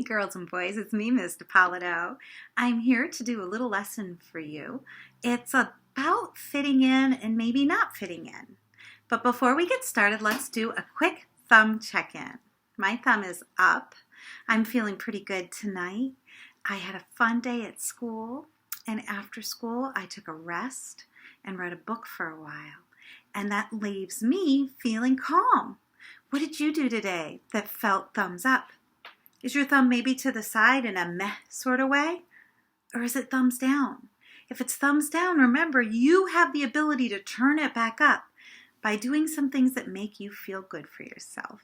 Hey girls and boys, it's me, Miss DiPaolo. I'm here to do a little lesson for you. It's about fitting in and maybe not fitting in. But before we get started, let's do a quick thumb check-in. My thumb is up. I'm feeling pretty good tonight. I had a fun day at school, and after school I took a rest and read a book for a while. And that leaves me feeling calm. What did you do today that felt thumbs up? Is your thumb maybe to the side in a meh sort of way? Or is it thumbs down? If it's thumbs down, remember you have the ability to turn it back up by doing some things that make you feel good for yourself.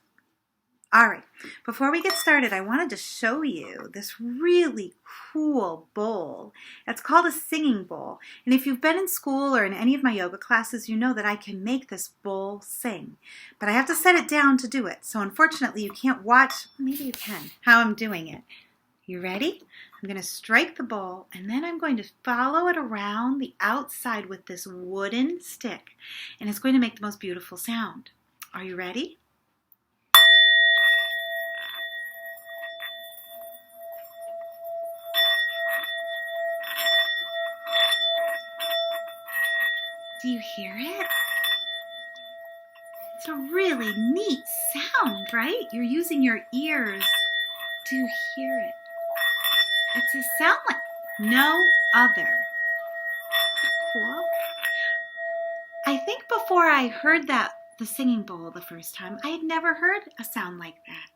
All right, before we get started, I wanted to show you this really cool bowl. It's called a singing bowl. And if you've been in school or in any of my yoga classes, you know that I can make this bowl sing. But I have to set it down to do it. So unfortunately, you can't watch, maybe you can, how I'm doing it. You ready? I'm going to strike the bowl, and then I'm going to follow it around the outside with this wooden stick. And it's going to make the most beautiful sound. Are you ready? Do you hear it? It's a really neat sound, right? You're using your ears to hear it. It's a sound like no other. Cool. I think before I heard the singing bowl the first time, I had never heard a sound like that.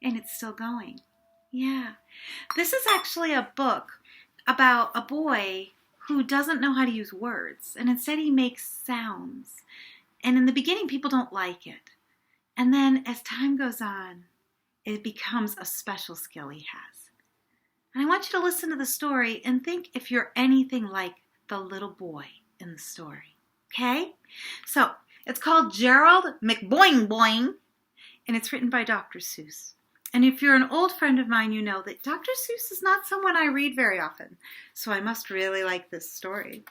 And it's still going. Yeah. This is actually a book about a boy who doesn't know how to use words, and instead he makes sounds. And in the beginning, people don't like it. And then as time goes on, it becomes a special skill he has. And I want you to listen to the story and think if you're anything like the little boy in the story. Okay? So, it's called Gerald McBoing Boing, and it's written by Dr. Seuss. And if you're an old friend of mine, you know that Dr. Seuss is not someone I read very often. So I must really like this story.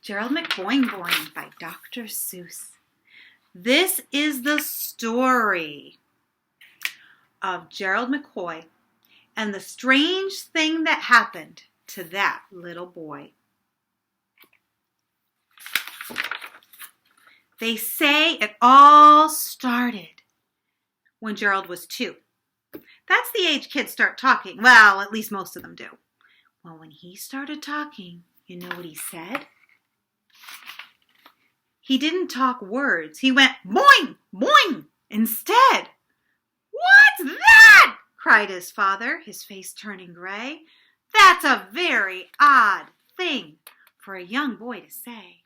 Gerald McBoing Boing by Dr. Seuss. This is the story of Gerald McCoy and the strange thing that happened to that little boy. They say it all started when Gerald was 2. That's the age kids start talking. Well, at least most of them do. Well, when he started talking, you know what he said? He didn't talk words. He went boing, boing instead. What's that? Cried his father, his face turning gray. That's a very odd thing for a young boy to say.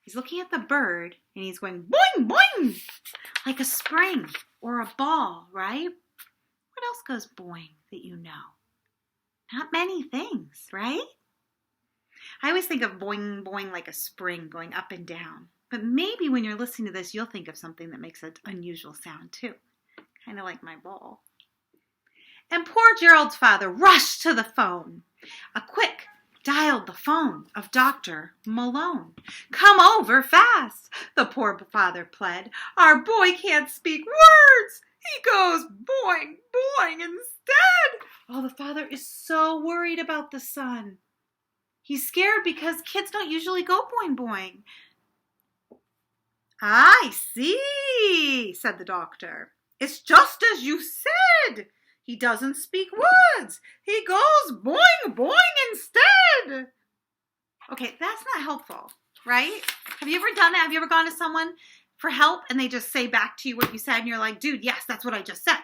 He's looking at the bird and he's going boing, boing, like a spring or a ball, right? What else goes boing that you know? Not many things, right? I always think of boing, boing like a spring going up and down. But maybe when you're listening to this, you'll think of something that makes an unusual sound too. Kind of like my ball. And poor Gerald's father rushed to the phone. A quick dialed the phone of Dr. Malone. Come over fast, the poor father pled. Our boy can't speak words. He goes boing, boing instead. Oh, the father is so worried about the son. He's scared because kids don't usually go boing, boing. I see, said the doctor. It's just as you said. He doesn't speak words. He goes boing, boing instead. Okay, that's not helpful, right? Have you ever done that? Have you ever gone to someone for help and they just say back to you what you said and you're like, dude, yes, that's what I just said.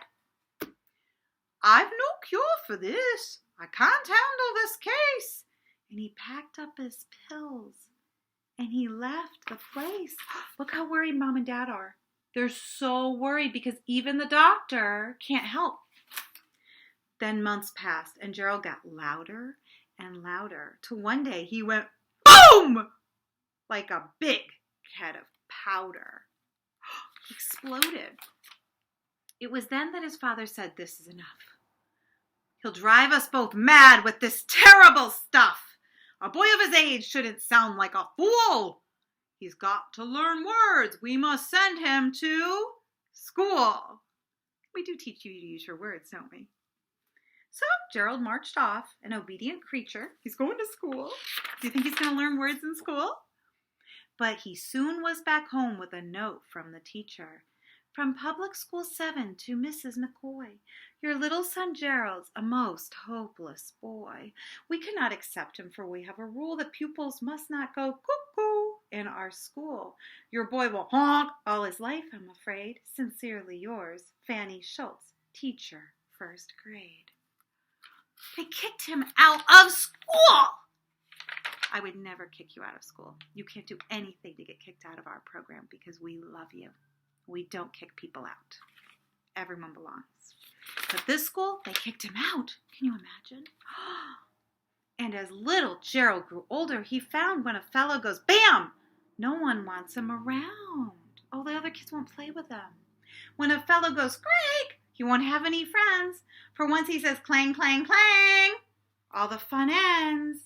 I've no cure for this. I can't handle this case. And he packed up his pills and he left the place. Look how worried Mom and Dad are. They're so worried because even the doctor can't help. Then months passed and Gerald got louder and louder till one day he went boom like a big head of powder. He exploded. It was then that his father said, this is enough. He'll drive us both mad with this terrible stuff. A boy of his age shouldn't sound like a fool. He's got to learn words. We must send him to school. We do teach you to use your words, don't we? So Gerald marched off, an obedient creature. He's going to school. Do you think he's going to learn words in school? But he soon was back home with a note from the teacher. From Public School 7 to Mrs. McCoy. Your little son Gerald's a most hopeless boy. We cannot accept him, for we have a rule that pupils must not go cuckoo in our school. Your boy will honk all his life, I'm afraid. Sincerely yours, Fanny Schultz, teacher, 1st grade. They kicked him out of school! I would never kick you out of school. You can't do anything to get kicked out of our program because we love you. We don't kick people out. Everyone belongs. But this school, they kicked him out. Can you imagine? And as little Gerald grew older, he found when a fellow goes, bam, no one wants him around. Oh, the other kids won't play with him. When a fellow goes, Craig, he won't have any friends. For once he says, clang, clang, clang, all the fun ends.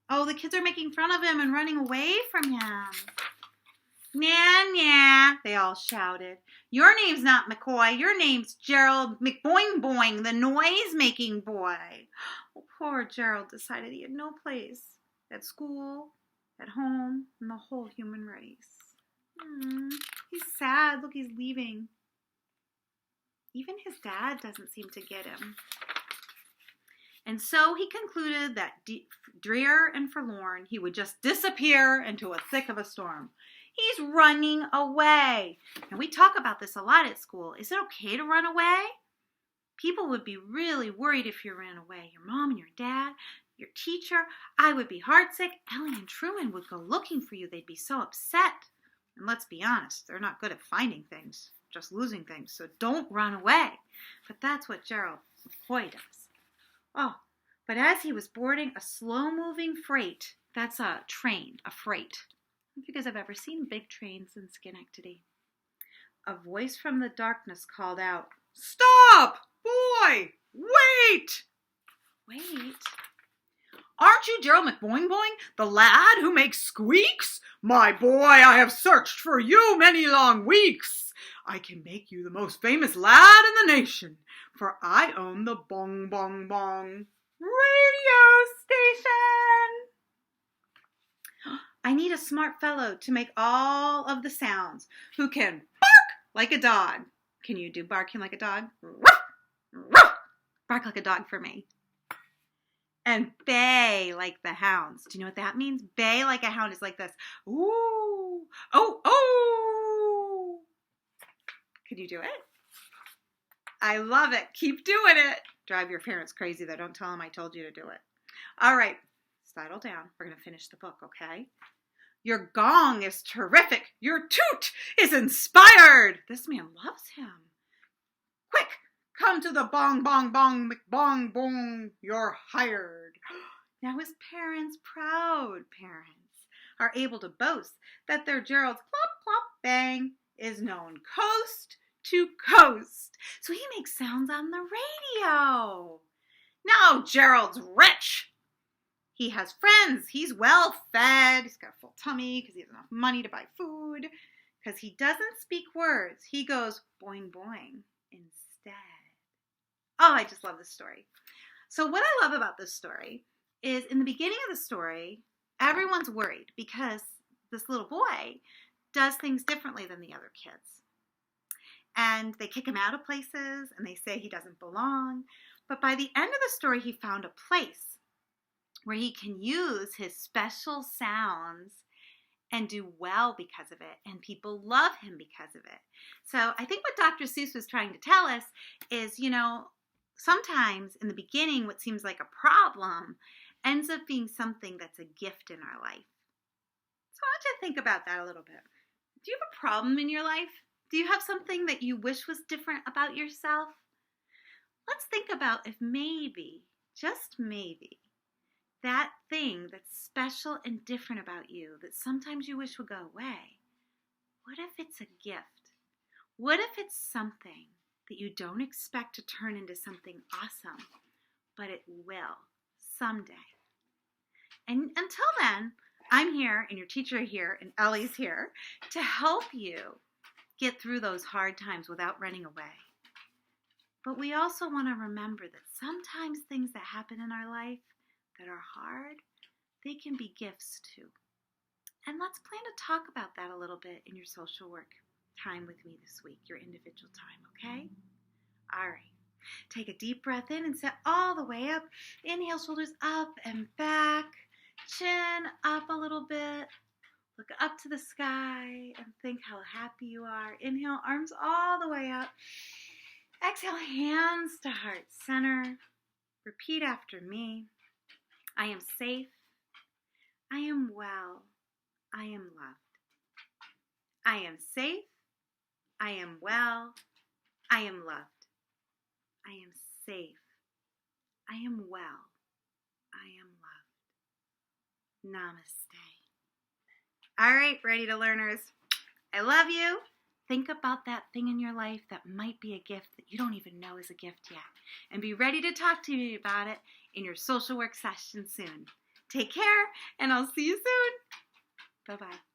Oh, the kids are making fun of him and running away from him. Nah, nah, they all shouted. Your name's not McCoy. Your name's Gerald McBoing Boing, the noise-making boy. Oh, poor Gerald decided he had no place at school, at home, in the whole human race. He's sad. Look, he's leaving. Even his dad doesn't seem to get him. And so he concluded that drear and forlorn, he would just disappear into a thick of a storm. He's running away. And we talk about this a lot at school. Is it okay to run away? People would be really worried if you ran away. Your mom and your dad, your teacher. I would be heartsick. Ellie and Truman would go looking for you. They'd be so upset. And let's be honest, they're not good at finding things, just losing things. So don't run away. But that's what Gerald McCoy does. Oh, but as he was boarding a slow-moving freight, that's a train, a freight. I don't know if you guys have ever seen big trains in Schenectady. A voice from the darkness called out, Stop! Boy! Wait! Wait? Aren't you Gerald McBoing Boing, the lad who makes squeaks? My boy, I have searched for you many long weeks. I can make you the most famous lad in the nation, for I own the Bong Bong Bong radio station. I need a smart fellow to make all of the sounds, who can bark like a dog. Can you do barking like a dog? Bark like a dog for me. And bay like the hounds. Do you know what that means? Bay like a hound is like this. Ooh. Oh, oh. Could you do it? I love it. Keep doing it. Drive your parents crazy, though. Don't tell them I told you to do it. All right. Settle down. We're going to finish the book, okay? Your gong is terrific. Your toot is inspired. This man loves him. Quick, come to the bong, bong, bong, McBong, bong. You're hired. Now his parents, proud parents, are able to boast that their Gerald's plop, plop, bang is known coast to coast. So he makes sounds on the radio. Now Gerald's rich. He has friends. He's well fed. He's got a full tummy because he has enough money to buy food. Because he doesn't speak words. He goes boing boing instead. Oh, I just love this story. So what I love about this story is in the beginning of the story, everyone's worried because this little boy does things differently than the other kids. And they kick him out of places and they say he doesn't belong. But by the end of the story, he found a place where he can use his special sounds and do well because of it, and people love him because of it. So I think what Dr. Seuss was trying to tell us is, sometimes in the beginning what seems like a problem ends up being something that's a gift in our life. So I want you to think about that a little bit. Do you have a problem in your life? Do you have something that you wish was different about yourself? Let's think about if maybe, just maybe, that thing that's special and different about you that sometimes you wish would go away, what if it's a gift? What if it's something that you don't expect to turn into something awesome, but it will someday? And until then, I'm here and your teacher here and Ellie's here to help you get through those hard times without running away. But we also want to remember that sometimes things that happen in our life that are hard, they can be gifts too. And let's plan to talk about that a little bit in your social work time with me this week, your individual time, okay? All right. Take a deep breath in and sit all the way up. Inhale, shoulders up and back. Chin up a little bit. Look up to the sky and think how happy you are. Inhale, arms all the way up. Exhale, hands to heart center. Repeat after me. I am safe. I am well. I am loved. I am safe. I am well. I am loved. I am safe. I am well. I am loved. Namaste. All right, Ready to Learners. I love you. Think about that thing in your life that might be a gift that you don't even know is a gift yet. And be ready to talk to me about it in your social work session soon. Take care, and I'll see you soon. Bye-bye.